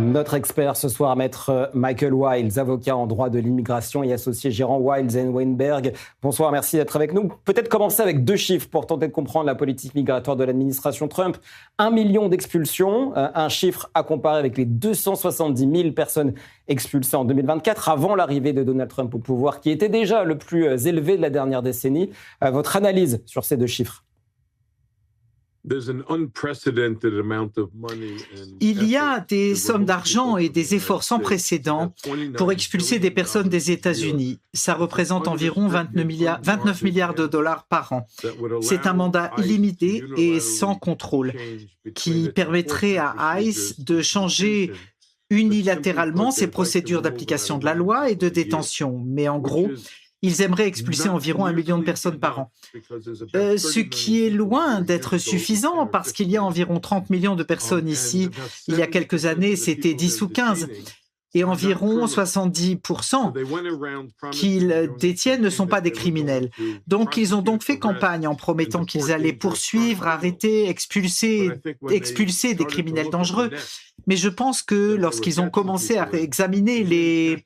Notre expert ce soir, maître Michael Wilds, avocat en droit de l'immigration et associé gérant Wilds & Weinberg. Bonsoir, merci d'être avec nous. Peut-être commencer avec 2 chiffres pour tenter de comprendre la politique migratoire de l'administration Trump. 1 million d'expulsions, un chiffre à comparer avec les 270 000 personnes expulsées en 2024, avant l'arrivée de Donald Trump au pouvoir, qui était déjà le plus élevé de la dernière décennie. Votre analyse sur ces 2 chiffres? Il y a des sommes d'argent et des efforts sans précédent pour expulser des personnes des États-Unis. Ça représente environ 29 milliards de dollars par an. C'est un mandat illimité et sans contrôle qui permettrait à ICE de changer unilatéralement ses procédures d'application de la loi et de détention. Mais en gros, ils aimeraient expulser environ 1 million de personnes par an. Ce qui est loin d'être suffisant parce qu'il y a environ 30 millions de personnes ici. Il y a quelques années, c'était 10 ou 15. Et environ 70% qu'ils détiennent ne sont pas des criminels. Donc, ils ont donc fait campagne en promettant qu'ils allaient poursuivre, arrêter, expulser des criminels dangereux. Mais je pense que lorsqu'ils ont commencé à examiner les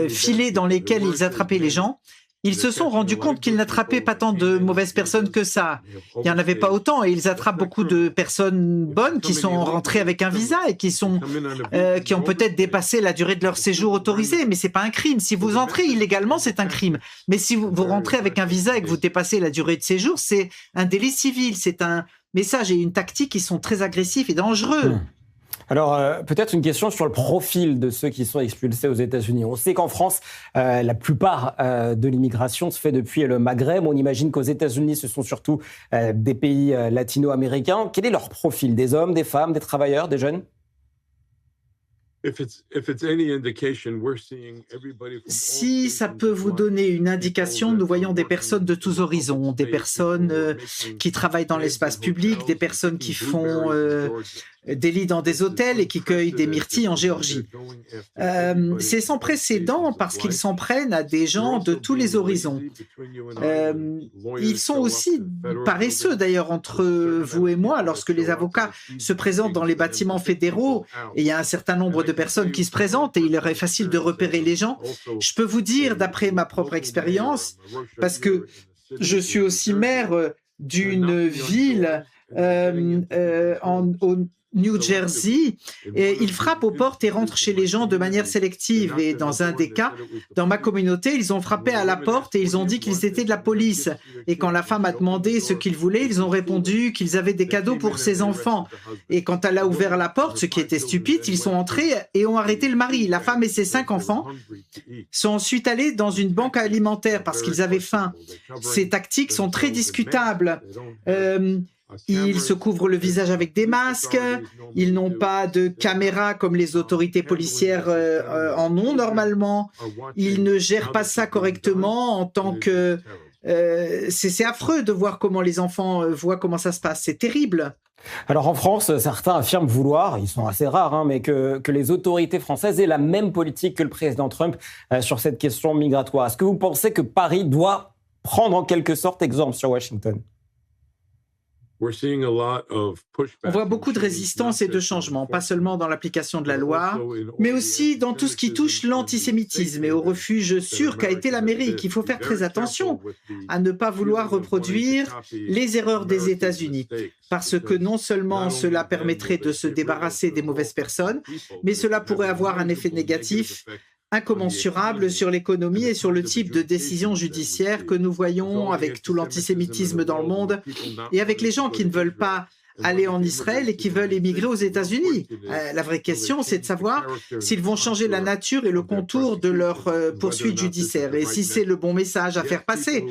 filets dans lesquels ils attrapaient les gens, ils se sont rendus compte qu'ils n'attrapaient pas tant de mauvaises personnes que ça. Il n'y en avait pas autant et ils attrapent beaucoup de personnes bonnes qui sont rentrées avec un visa et qui ont peut-être dépassé la durée de leur séjour autorisé, mais c'est pas un crime. Si vous entrez illégalement, c'est un crime. Mais si vous rentrez avec un visa et que vous dépassez la durée de séjour, c'est un délit civil. C'est un message et une tactique qui sont très agressifs et dangereux. Alors, peut-être une question sur le profil de ceux qui sont expulsés aux États-Unis. On sait qu'en France, la plupart de l'immigration se fait depuis le Maghreb. On imagine qu'aux États-Unis, ce sont surtout des pays latino-américains. Quel est leur profil? Des hommes, des femmes, des travailleurs, des jeunes? Si ça peut vous donner une indication, nous voyons des personnes de tous horizons, des personnes qui travaillent dans l'espace public, des personnes qui font des lits dans des hôtels et qui cueillent des myrtilles en Géorgie. C'est sans précédent parce qu'ils s'en prennent à des gens de tous les horizons. Ils sont aussi paresseux d'ailleurs entre vous et moi lorsque les avocats se présentent dans les bâtiments fédéraux et il y a un certain nombre de personnes qui se présentent et il leur est facile de repérer les gens. Je peux vous dire d'après ma propre expérience, parce que je suis aussi maire d'une ville au New Jersey, et ils frappent aux portes et rentrent chez les gens de manière sélective. Et dans un des cas, dans ma communauté, ils ont frappé à la porte et ils ont dit qu'ils étaient de la police. Et quand la femme a demandé ce qu'ils voulaient, ils ont répondu qu'ils avaient des cadeaux pour ses enfants. Et quand elle a ouvert la porte, ce qui était stupide, ils sont entrés et ont arrêté le mari. La femme et ses 5 enfants sont ensuite allés dans une banque alimentaire parce qu'ils avaient faim. Ces tactiques sont très discutables. Ils se couvrent le visage avec des masques, ils n'ont pas de caméra comme les autorités policières en ont normalement, ils ne gèrent pas ça correctement en tant que... c'est affreux de voir comment les enfants voient comment ça se passe, c'est terrible. Alors en France, certains affirment vouloir, ils sont assez rares, mais que les autorités françaises aient la même politique que le président Trump sur cette question migratoire. Est-ce que vous pensez que Paris doit prendre en quelque sorte exemple sur Washington ? On voit beaucoup de résistance et de changements, pas seulement dans l'application de la loi, mais aussi dans tout ce qui touche l'antisémitisme et au refuge sûr qu'a été l'Amérique. Il faut faire très attention à ne pas vouloir reproduire les erreurs des États-Unis, parce que non seulement cela permettrait de se débarrasser des mauvaises personnes, mais cela pourrait avoir un effet négatif incommensurable sur l'économie et sur le type de décision judiciaire que nous voyons avec tout l'antisémitisme dans le monde et avec les gens qui ne veulent pas aller en Israël et qui veulent émigrer aux États-Unis. La vraie question, c'est de savoir s'ils vont changer la nature et le contour de leur poursuite judiciaire et si c'est le bon message à faire passer.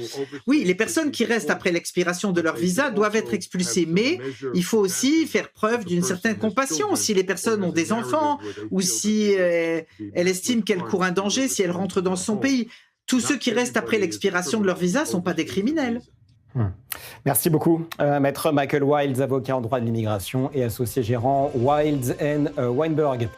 Oui, les personnes qui restent après l'expiration de leur visa doivent être expulsées, mais il faut aussi faire preuve d'une certaine compassion. Si les personnes ont des enfants ou si elles estiment qu'elles courent un danger, si elles rentrent dans son pays, tous ceux qui restent après l'expiration de leur visa ne sont pas des criminels. Merci beaucoup, maître Michael Wilds, avocat en droit de l'immigration et associé gérant Wilds & Weinberg.